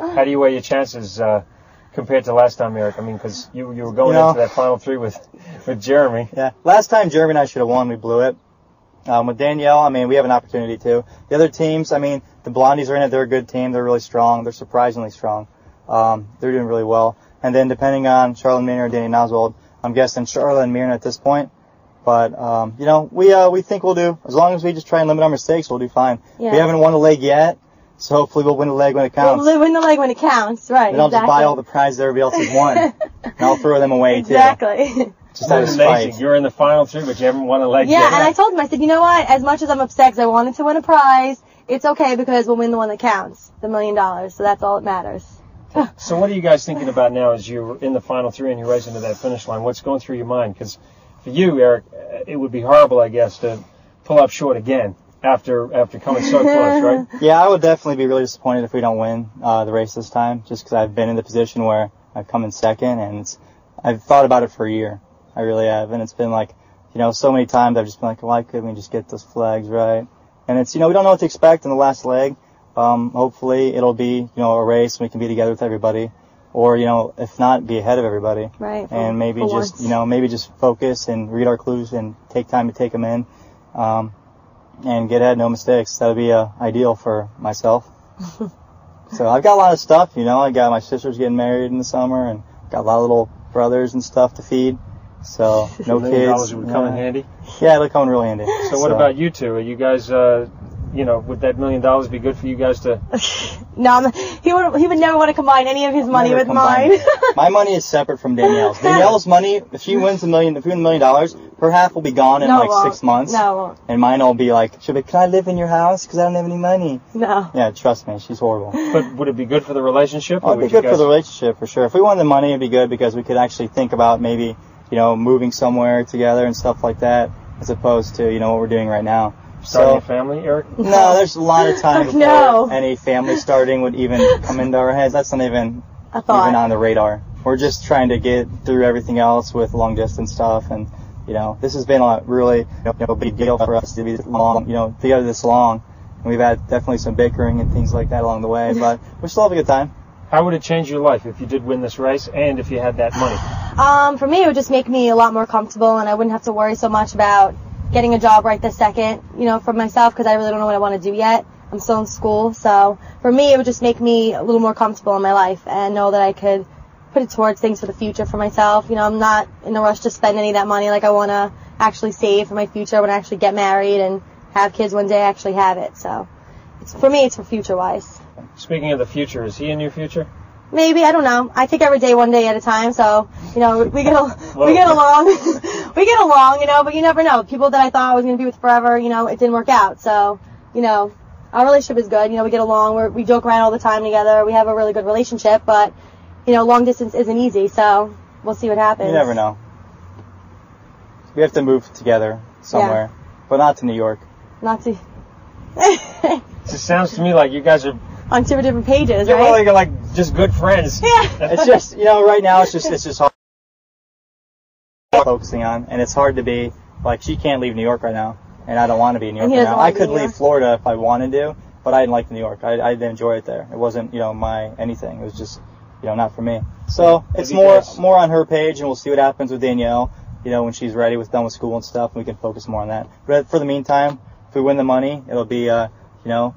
How do you weigh your chances compared to last time, Eric? I mean, because you were going into that final three with Jeremy. Yeah, last time Jeremy and I should have won. We blew it. With Danielle, I mean, we have an opportunity too. The other teams, I mean, the Blondies are in it. They're a good team. They're really strong. They're surprisingly strong. They're doing really well. And then depending on Charlotte Mearner or Danny Oswald, I'm guessing Charlotte and Mearner at this point. But, you know, we think we'll do, as long as we just try and limit our mistakes, we'll do fine. Yeah. We haven't won a leg yet, so hopefully we'll win the leg when it counts. We'll win the leg when it counts, right. Then I'll just buy all the prizes everybody else has won. And I'll throw them away, too. Exactly. Just out of spite. You're in the final three, but you haven't won a leg yet. Yeah, and I told him, I said, you know what, as much as I'm upset because I wanted to win a prize, it's okay because we'll win the one that counts, the $1 million, so that's all that matters. So what are you guys thinking about now as you're in the final three and you're racing to that finish line? What's going through your mind? Because for you, Eric, it would be horrible, I guess, to pull up short again after coming so close, right? Yeah, I would definitely be really disappointed if we don't win the race this time, just because I've been in the position where I've come in second, and I've thought about it for a year. I really have, and it's been like, you know, so many times I've just been like, why couldn't we just get those flags right? And it's, you know, we don't know what to expect in the last leg. Hopefully it'll be, you know, a race and we can be together with everybody, or, you know, if not, be ahead of everybody. Right. And maybe just, you know, maybe just focus and read our clues and take time to take them in, and get ahead, no mistakes. That would be ideal for myself. So I've got a lot of stuff, you know. I got my sister's getting married in the summer, and got a lot of little brothers and stuff to feed. So no kids. $1 million would come in handy. Yeah, it'll come in really handy. So what about you two? Are you guys, you know, would that $1 million be good for you guys to? No, he would never want to combine any of his money with mine. My money is separate from Danielle's. Danielle's money, if she wins $1 million, her half will be gone in like 6 months. No, it won't. And mine will be like, she'll be, can I live in your house? Because I don't have any money. No. Yeah, trust me, she's horrible. But would it be good for the relationship? Oh, it'd be good for the relationship for sure. If we won the money, it'd be good because we could actually think about maybe, you know, moving somewhere together and stuff like that, as opposed to, you know, what we're doing right now. Starting a family, Eric? No, there's a lot of time before any family starting would even come into our heads. That's not even on the radar. We're just trying to get through everything else with long distance stuff, and you know, this has been a really big deal for us to be this long, you know, together this long. And we've had definitely some bickering and things like that along the way, but we're still having a good time. How would it change your life if you did win this race and if you had that money? For me, it would just make me a lot more comfortable, and I wouldn't have to worry so much about getting a job right this second, you know, for myself, because I really don't know what I want to do yet. I'm still in school, so for me, it would just make me a little more comfortable in my life and know that I could put it towards things for the future for myself. You know, I'm not in a rush to spend any of that money. Like, I want to actually save for my future when I actually get married and have kids one day, I actually have it. So for me, it's for future-wise. Speaking of the future, is he in your future? Maybe, I don't know. I take every day one day at a time, so, you know, we get along. We get along, you know, but you never know. People that I thought I was going to be with forever, you know, it didn't work out. So, you know, our relationship is good. You know, we get along. We joke around all the time together. We have a really good relationship, but, you know, long distance isn't easy, so we'll see what happens. You never know. We have to move together somewhere, but not to New York. Not to... It just sounds to me like you guys are on two different pages, right? Well, you're like just good friends. Yeah. It's just, you know, right now it's just hard focusing on, and it's hard to be like, she can't leave New York right now, and I don't want to be in New York right now. I could leave Florida if I wanted to, but I didn't like New York. I didn't enjoy it there. It wasn't, you know, my anything. It was just, you know, not for me. So it's more on her page, and we'll see what happens with Danielle. You know, when she's ready done with school and stuff, we can focus more on that. But for the meantime, if we win the money, it'll be, you know,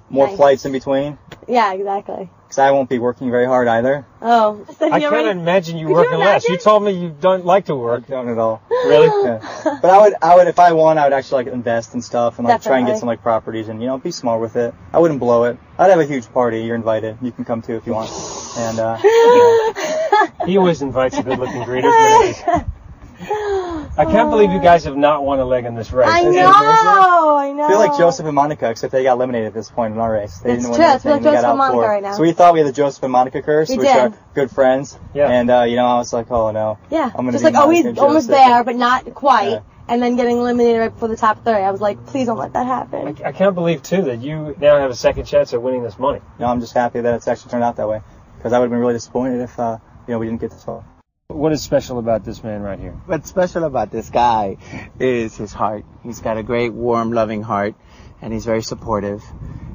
more flights in between. Yeah, exactly. Because I won't be working very hard either. Oh. I can't imagine you working less. You told me you don't like to work. I don't at all. Really? Yeah. But I would, if I won, I would actually like invest and stuff and like try and get some like properties and, you know, be smart with it. I wouldn't blow it. I'd have a huge party. You're invited. You can come too if you want. And, you know. He always invites the good-looking greeters. I can't believe you guys have not won a leg in this race. I know. I feel like Joseph and Monica, except they got eliminated at this point in our race. They didn't win anything. It's Joseph and Monica right now. So we thought we had the Joseph and Monica curse, which are good friends. Yeah. And, you know, I was like, oh, no. Yeah. Just like always almost there, but not quite. Yeah. And then getting eliminated right before the top 30. I was like, please don't let that happen. I can't believe, too, that you now have a second chance at winning this money. No, I'm just happy that it's actually turned out that way. Because I would have been really disappointed if, you know, we didn't get this far. What is special about this man right here? What's special about this guy is his heart. He's got a great, warm, loving heart, and he's very supportive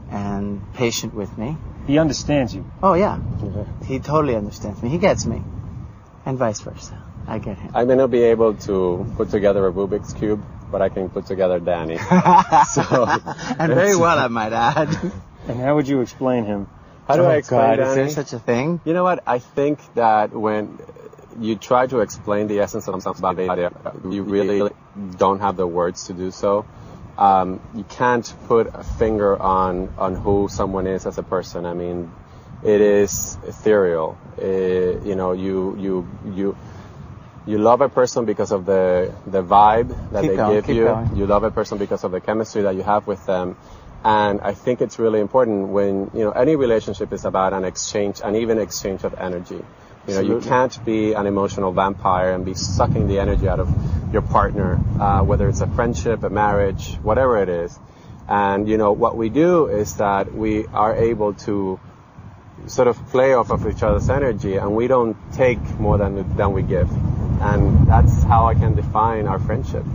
and patient with me. he understands you. Oh, yeah. He totally understands me. He gets me. And vice versa. I get him. I may not be able to put together a Rubik's Cube, but I can put together Danny. And very well, I might add. And how would you explain him? How do I explain God, is Danny? there such a thing? You know what? I think that when you try to explain the essence of something, you really don't have the words to do so. You can't put a finger on who someone is as a person. I mean, it is ethereal. You know, you love a person because of the vibe that they give you. You love a person because of the chemistry that you have with them. And I think it's really important when, you know, any relationship is about an exchange, an even exchange of energy. You know, you can't be an emotional vampire and be sucking the energy out of your partner, whether it's a friendship, a marriage, whatever it is. And, you know, what we do is that we are able to sort of play off of each other's energy, and we don't take more than we give. And that's how I can define our friendship.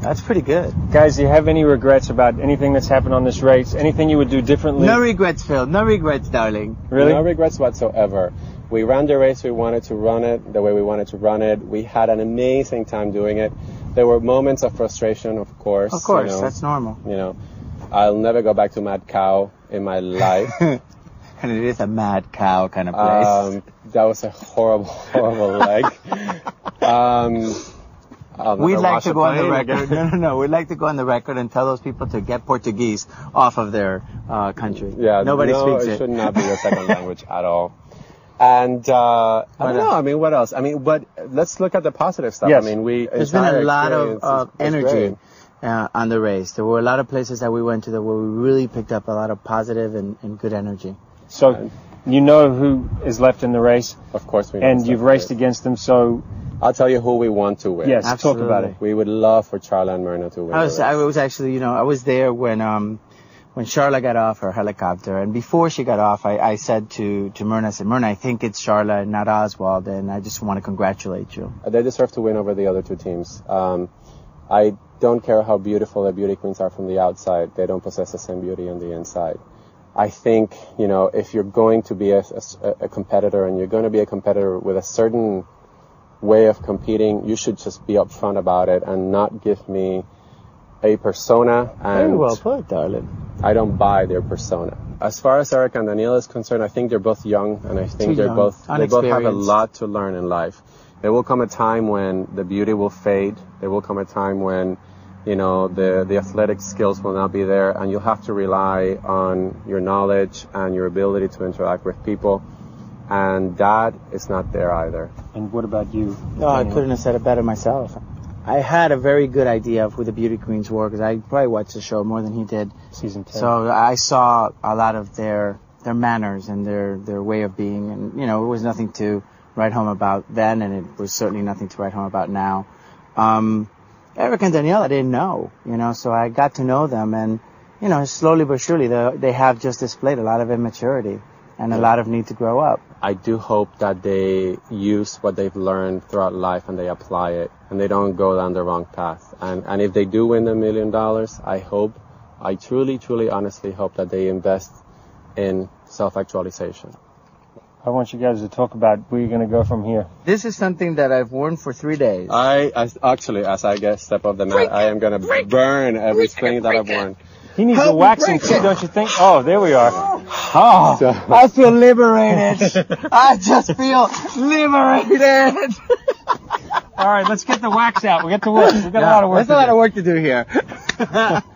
That's pretty good. Guys, do you have any regrets about anything that's happened on this race? Anything you would do differently? No regrets, Phil. No regrets, darling. Really? No regrets whatsoever. We ran the race we wanted to run it, the way we wanted to run it. We had an amazing time doing it. There were moments of frustration, of course. Of course, you know, that's normal. You know, I'll never go back to Mad Cow in my life. And it is a mad cow kind of place. That was a horrible, horrible leg. We'd like to go on the record. No. We'd like to go on the record and tell those people to get Portuguese off of their country. Yeah, nobody speaks it. It should not be a second language at all. And I don't know. I mean, what else? I mean, but let's look at the positive stuff. Yes. I mean, there's been a lot of energy on the race. There were a lot of places that we went to that where we really picked up a lot of positive and good energy. So, you know who is left in the race, of course we know. And you've raced against them, so I'll tell you who we want to win. yes, Absolutely. talk about it. We would love for Charla and Myrna to win. I was actually, you know, I was there when Charla got off her helicopter, and before she got off, I said to Myrna, I said, Myrna, I think it's Charla and not Oswald, and I just want to congratulate you. They deserve to win over the other two teams. I don't care how beautiful the beauty queens are from the outside. They don't possess the same beauty on the inside. I think, you know, if you're going to be a competitor and you're going to be a competitor with a certain way of competing, you should just be upfront about it and not give me a persona. And Very well put, darling. I don't buy their persona. As far as Eric and Daniela is concerned, I think they're both young, and I think they both have a lot to learn in life. There will come a time when the beauty will fade. There will come a time when, you know, the athletic skills will not be there, and you'll have to rely on your knowledge and your ability to interact with people, and that is not there either. And what about you? No, I couldn't have said it better myself. I had a very good idea of who the beauty queens were because I probably watched the show more than he did. Season 10. So I saw a lot of their manners and their way of being, and you know, it was nothing to write home about then, and it was certainly nothing to write home about now. Eric and Danielle, I didn't know, you know, so I got to know them, and, you know, slowly but surely they have just displayed a lot of immaturity and a lot of need to grow up. I do hope that they use what they've learned throughout life and they apply it, and they don't go down the wrong path. And if they do win $1 million, I truly, truly, honestly hope that they invest in self-actualization. I want you guys to talk about where you're going to go from here. This is something that I've worn for 3 days. As I step off the mat, I am going to burn every string that I've worn. He needs the waxing too, don't you think? Oh, there we are. Oh, So- I feel liberated. I just feel liberated. All right, let's get the wax out. We got to work. We got a lot of work. There's a lot of work to do here.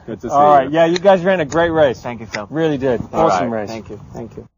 Good to see All right, you. yeah, you guys ran a great race. Thank you, Phil. Really did. All Awesome right. race. Thank you. Thank you.